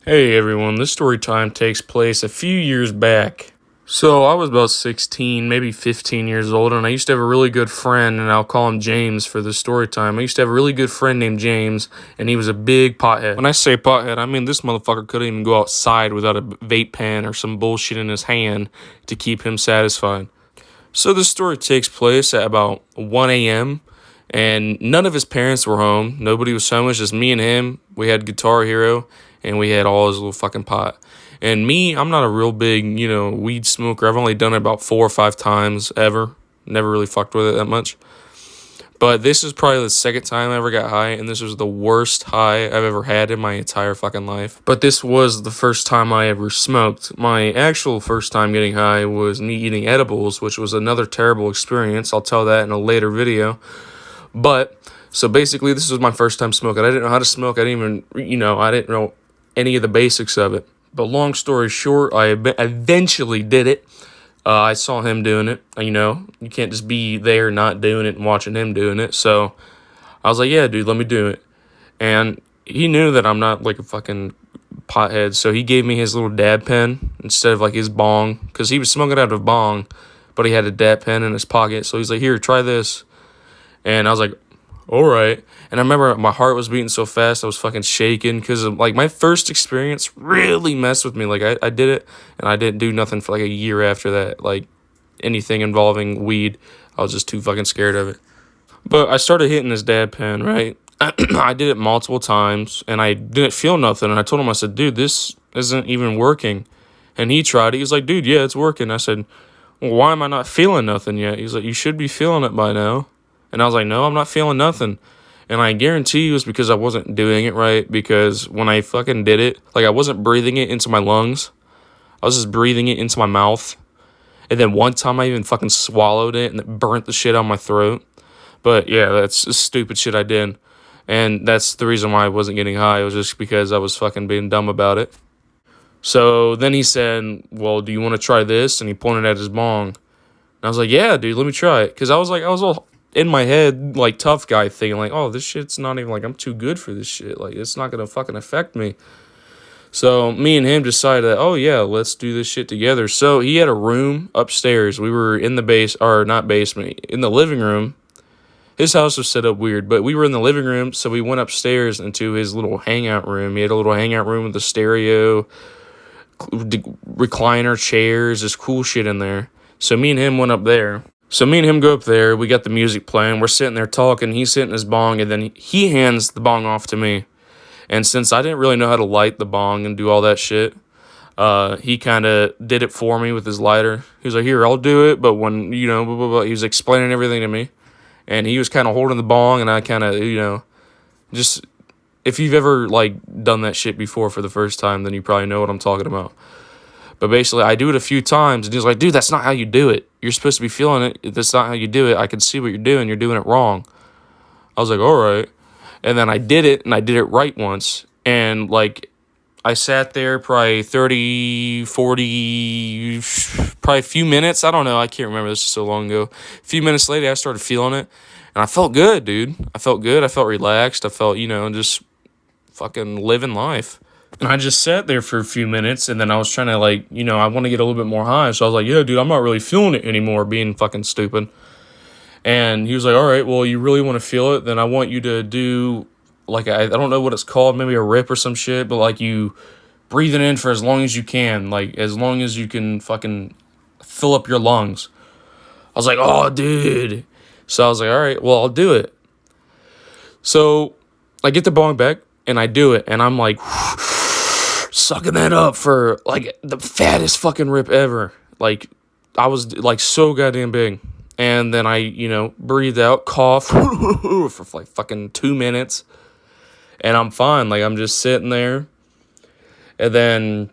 Hey everyone, this story time takes place a few years back. So I was about 16, maybe 15 years old, and I used to have a really good friend, and I'll call him James for this story time. I used to have a really good friend named James, and he was a big pothead. When I say pothead, I mean this motherfucker couldn't even go outside without a vape pen or some bullshit in his hand to keep him satisfied. So this story takes place at about 1 a.m., and none of his parents were home. Nobody was home. It was just me and him. We had Guitar Hero, and we had all his little fucking pot. And me, I'm not a real big, weed smoker. I've only done it about 4 or 5 times ever. Never really fucked with it that much. But this is probably the second time I ever got high, and this was the worst high I've ever had in my entire fucking life. But this was the first time I ever smoked. My actual first time getting high was me eating edibles, which was another terrible experience. I'll tell that in a later video. But, so basically, this was my first time smoking. I didn't know how to smoke. I didn't know any of the basics of it. But long story short, I eventually did it. I saw him doing it. You can't just be there not doing it and watching him doing it. So I was like, yeah, dude, let me do it. And he knew that I'm not like a fucking pothead. So he gave me his little dab pen instead of like his bong. Because he was smoking out of a bong, but he had a dab pen in his pocket. So he's like, here, try this. And I was like, all right. And I remember my heart was beating so fast, I was fucking shaking because like my first experience really messed with me. Like I did it and I didn't do nothing for like a year after that. Like anything involving weed, I was just too fucking scared of it. But I started hitting this dab pen, right? I did it multiple times and I didn't feel nothing. And I told him, I said, dude, this isn't even working. And he tried it. He was like, dude, yeah, it's working. I said, well, why am I not feeling nothing yet? He's like, you should be feeling it by now. And I was like, no, I'm not feeling nothing. And I guarantee you it's because I wasn't doing it right. Because when I fucking did it, like I wasn't breathing it into my lungs. I was just breathing it into my mouth. And then one time I even fucking swallowed it and it burnt the shit out of my throat. But yeah, that's the stupid shit I did. And that's the reason why I wasn't getting high. It was just because I was fucking being dumb about it. So then he said, well, do you want to try this? And he pointed at his bong. And I was like, yeah, dude, let me try it. Because I was all in my head, like, tough guy thing, like, oh, this shit's not even, like, I'm too good for this shit, like, it's not gonna fucking affect me. So me and him decided that, oh yeah, let's do this shit together. So he had a room upstairs. We were in the not basement, in the living room. His house was set up weird, but we were in the living room, so we went upstairs into his little hangout room. He had a little hangout room with a stereo, recliner chairs, this cool shit in there. So me and him went up there. So me and him go up there, we got the music playing, we're sitting there talking, he's hitting his bong, and then he hands the bong off to me. And since I didn't really know how to light the bong and do all that shit, he kind of did it for me with his lighter. He was like, here, I'll do it, but when, blah, blah, blah. He was explaining everything to me. And he was kind of holding the bong, and I kind of, just, if you've ever, like, done that shit before for the first time, then you probably know what I'm talking about. But basically, I do it a few times, and he's like, dude, that's not how you do it. You're supposed to be feeling it. That's not how you do it. I can see what you're doing. You're doing it wrong. I was like, all right. And then I did it, and I did it right once. And, like, I sat there probably 30, 40, probably a few minutes. I don't know. I can't remember. This is so long ago. A few minutes later, I started feeling it. And I felt good, dude. I felt good. I felt relaxed. I felt, just fucking living life. And I just sat there for a few minutes, and then I was trying to, like, I want to get a little bit more high. So I was like, yeah, dude, I'm not really feeling it anymore, being fucking stupid. And he was like, all right, well, you really want to feel it? Then I want you to do, like, I don't know what it's called, maybe a rip or some shit, but, like, you breathe it in for as long as you can, like, as long as you can fucking fill up your lungs. I was like, oh, dude. So I was like, all right, well, I'll do it. So I get the bong back, and I do it, and I'm like, sucking that up for, like, the fattest fucking rip ever. Like, I was, like, so goddamn big. And then I, breathed out, cough, for, like, fucking 2 minutes. And I'm fine. Like, I'm just sitting there. And then,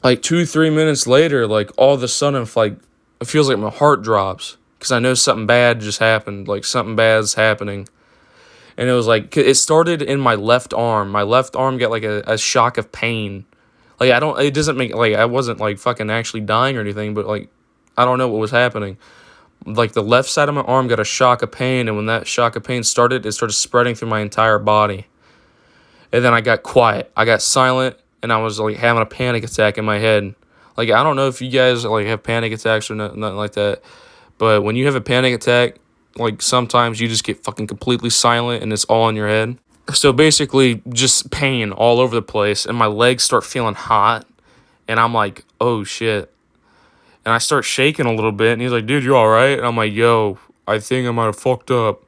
like, 2-3 minutes later, like, all of a sudden, like, it feels like my heart drops. Because I know something bad just happened. Like, something bad's happening. And it was like, it started in my left arm. My left arm got like a shock of pain. Like, it doesn't make, like, I wasn't like fucking actually dying or anything, but like, I don't know what was happening. Like, the left side of my arm got a shock of pain, and when that shock of pain started, it started spreading through my entire body. And then I got quiet. I got silent, and I was like having a panic attack in my head. Like, I don't know if you guys like have panic attacks or nothing like that, but when you have a panic attack, like sometimes you just get fucking completely silent and it's all in your head. So basically, just pain all over the place, and my legs start feeling hot, and I'm like, oh shit. And I start shaking a little bit, and he's like, dude, you all right? And I'm like, yo, I think I might have fucked up.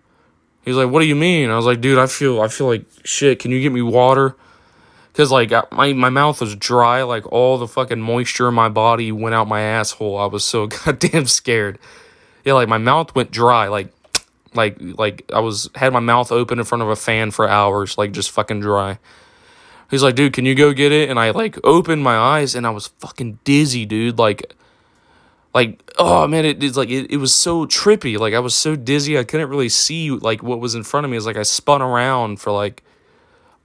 He's like, what do you mean? I was like, dude, I feel like shit. Can you get me water? Because, like, my mouth was dry. Like, all the fucking moisture in my body went out my asshole. I was so goddamn scared. Yeah, like, my mouth went dry. Like I had my mouth open in front of a fan for hours. Like, just fucking dry. He's like, dude, can you go get it? And I, like, opened my eyes, and I was fucking dizzy, dude. Like, oh, man, it's like, it was so trippy. Like, I was so dizzy, I couldn't really see, like, what was in front of me. It's like I spun around for, like,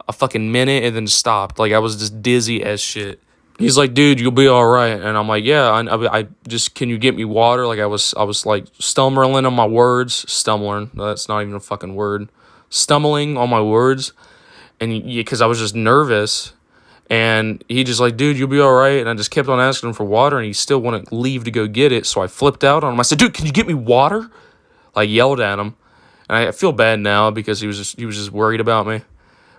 a fucking minute and then stopped. Like, I was just dizzy as shit. He's like, dude, you'll be all right. And I'm like, yeah, I just, can you get me water? Like, I was like, stumbling on my words. Stumbling. That's not even a fucking word. Stumbling on my words. And because I was just nervous. And he just like, dude, you'll be all right. And I just kept on asking him for water, and he still wouldn't leave to go get it. So I flipped out on him. I said, dude, can you get me water? Like, yelled at him. And I feel bad now because he was just worried about me.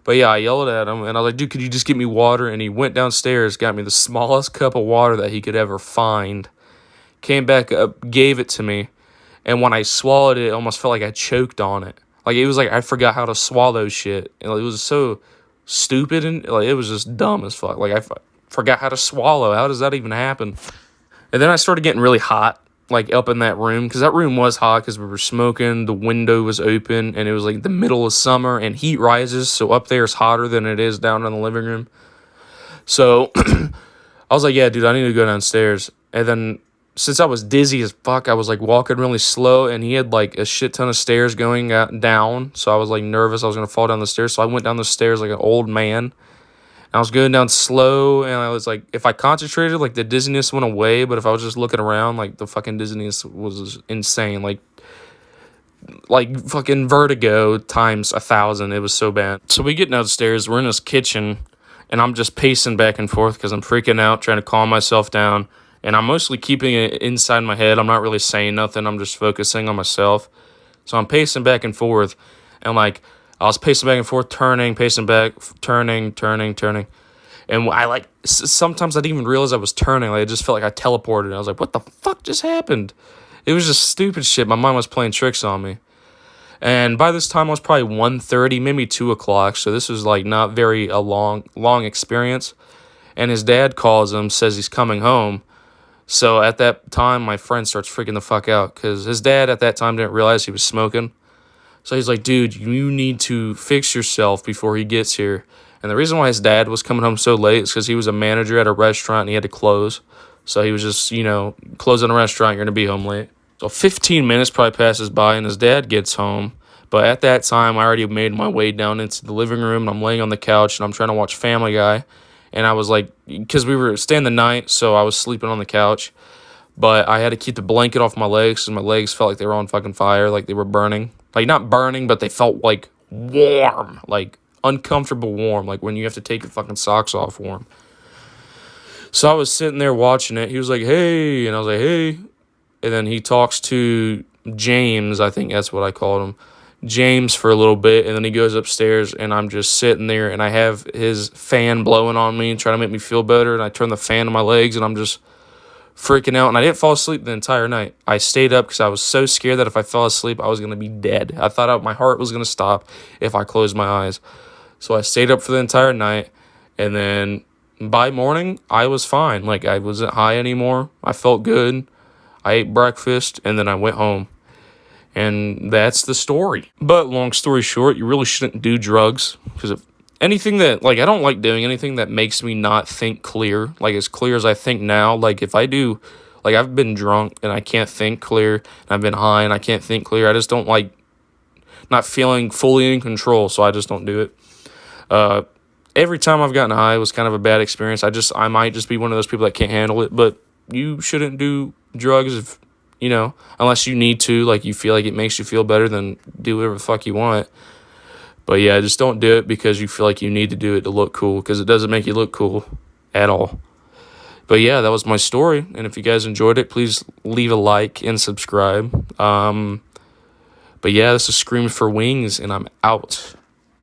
But yeah, I yelled at him, and I was like, dude, could you just get me water? And he went downstairs, got me the smallest cup of water that he could ever find, came back up, gave it to me, and when I swallowed it, it almost felt like I choked on it. Like, it was like I forgot how to swallow shit. And it was so stupid, and like, it was just dumb as fuck. Like, I forgot how to swallow. How does that even happen? And then I started getting really hot, like, up in that room, because that room was hot because we were smoking, the window was open, and it was, like, the middle of summer, and heat rises, so up there is hotter than it is down in the living room. So, I was like, yeah, dude, I need to go downstairs. And then, since I was dizzy as fuck, I was, like, walking really slow, and he had, like, a shit ton of stairs going down, so I was, like, nervous I was going to fall down the stairs, so I went down the stairs like an old man. I was going down slow, and I was like, if I concentrated, like, the dizziness went away, but if I was just looking around, like, the fucking dizziness was insane. Like fucking vertigo times 1,000. It was so bad. So we get downstairs, we're in this kitchen, and I'm just pacing back and forth because I'm freaking out, trying to calm myself down, and I'm mostly keeping it inside my head. I'm not really saying nothing. I'm just focusing on myself. So I'm pacing back and forth, and, like, I was pacing back and forth, pacing back, turning. And sometimes I didn't even realize I was turning. Like, it just felt like I teleported. I was like, what the fuck just happened? It was just stupid shit. My mind was playing tricks on me. And by this time, I was probably 1:30, maybe 2 o'clock. So this was, like, not very a long experience. And his dad calls him, says he's coming home. So at that time, my friend starts freaking the fuck out because his dad at that time didn't realize he was smoking. So he's like, dude, you need to fix yourself before he gets here. And the reason why his dad was coming home so late is because he was a manager at a restaurant and he had to close. So he was just, closing a restaurant, you're going to be home late. So 15 minutes probably passes by and his dad gets home. But at that time, I already made my way down into the living room, and I'm laying on the couch and I'm trying to watch Family Guy. And I was like, because we were staying the night, so I was sleeping on the couch. But I had to keep the blanket off my legs, and my legs felt like they were on fucking fire, like they were burning. Like, not burning, but they felt, like, warm. Like, uncomfortable warm. Like, when you have to take your fucking socks off warm. So I was sitting there watching it. He was like, hey. And I was like, hey. And then he talks to James. I think that's what I called him. James for a little bit. And then he goes upstairs, and I'm just sitting there. And I have his fan blowing on me and trying to make me feel better. And I turn the fan on my legs, and I'm just freaking out, and I didn't fall asleep the entire night. I stayed up because I was so scared that if I fell asleep, I was going to be dead. I thought my heart was going to stop if I closed my eyes. So I stayed up for the entire night, and then by morning, I was fine. Like, I wasn't high anymore. I felt good. I ate breakfast, and then I went home. And that's the story. But long story short, you really shouldn't do drugs because anything that, like, I don't like doing anything that makes me not think clear, like, as clear as I think now. Like, if I do, like, I've been drunk and I can't think clear, and I've been high and I can't think clear. I just don't like not feeling fully in control, so I just don't do it. Every time I've gotten high was kind of a bad experience. I might just be one of those people that can't handle it, but you shouldn't do drugs if, unless you need to, like, you feel like it makes you feel better, then do whatever the fuck you want. But yeah, just don't do it because you feel like you need to do it to look cool, because it doesn't make you look cool at all. But yeah, that was my story. And if you guys enjoyed it, please leave a like and subscribe. But yeah, this is Scream for Wings, and I'm out.